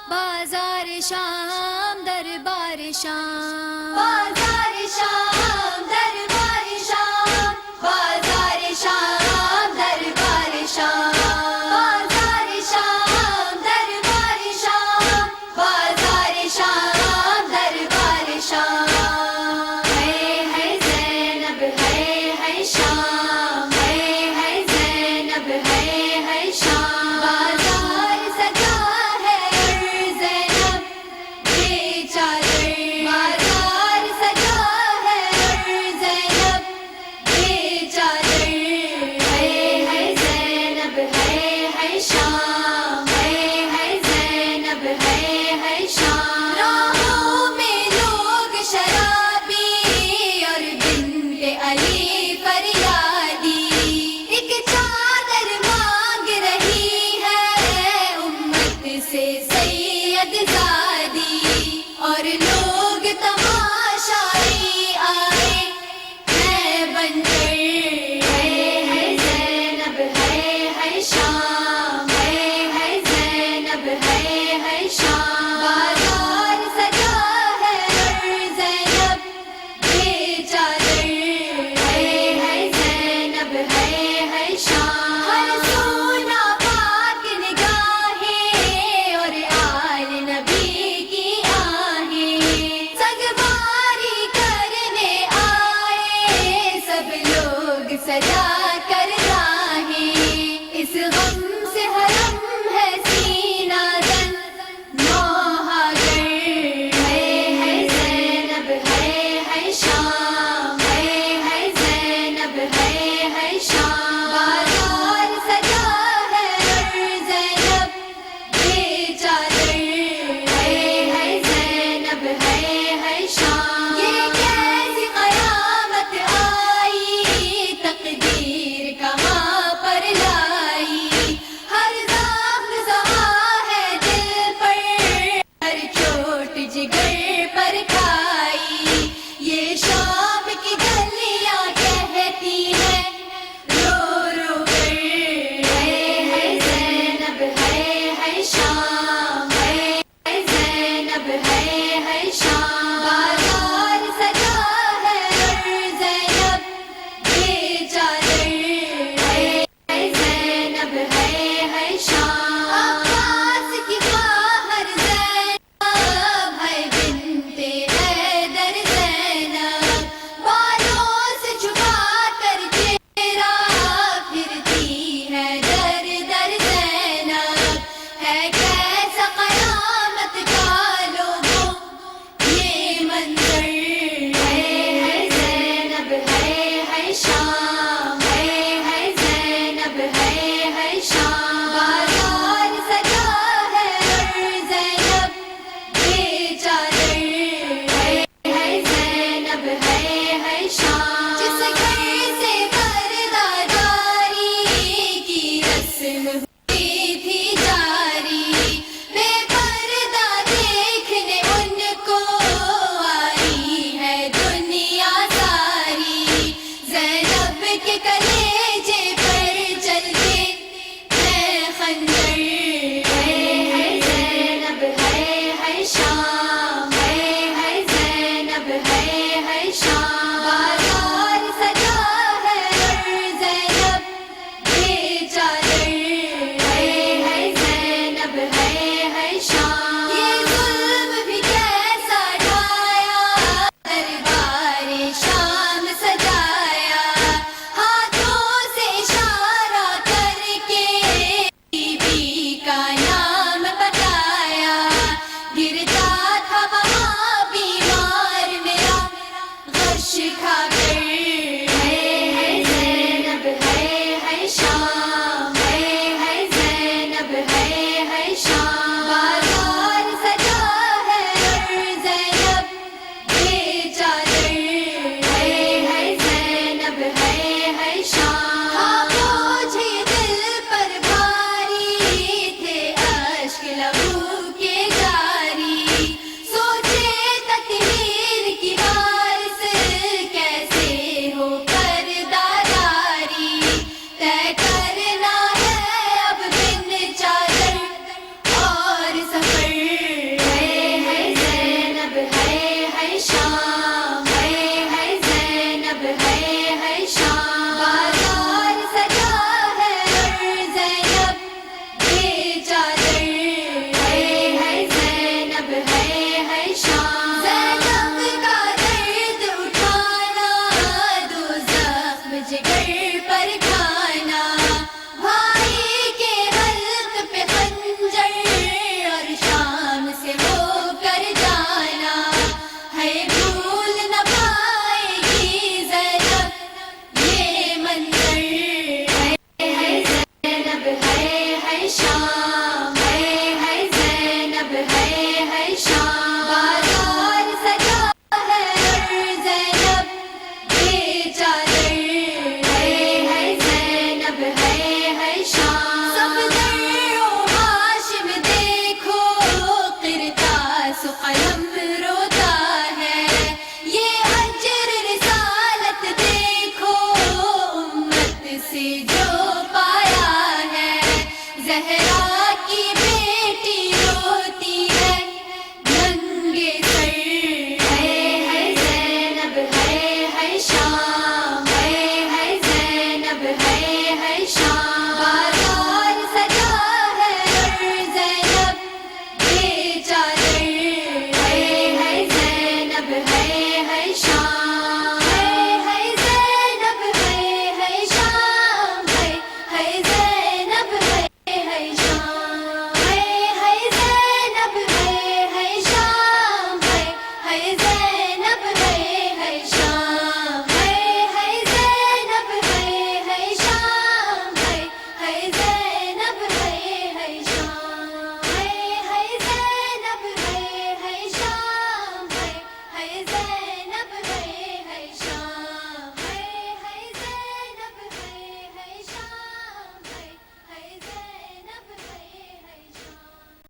بازار شام دربار شام، بازار شام دربار شام، بازار شام دربار شام، بازار شام دربار شام، بازار شام دربار شام، ہے زینب ہے شام، ہے زینب ہے شام، بازار سجا ہے اور زینب بے چادر، بازار سجا ہے اور زینب بے چادر، ہے زینب ہے شام، ہے زینب ہے شام، راہوں میں لوگ شرابی اور بنت علی فریادی، ایک چادر مانگ رہی ہے امت سے سید زادی، اور لوگ تماشائی آئے ہیں بن کر، ہے زینب ہے شام، ہے زینب ہے شام، بازار سجا ہے اور زینب بے چادر، ہے زینب ہے شام، ہر سونا پاک نگاہیں اور آل نبی کی آہیں، سگواری کرنے آئے سب لوگ سجا کر راہیں، اس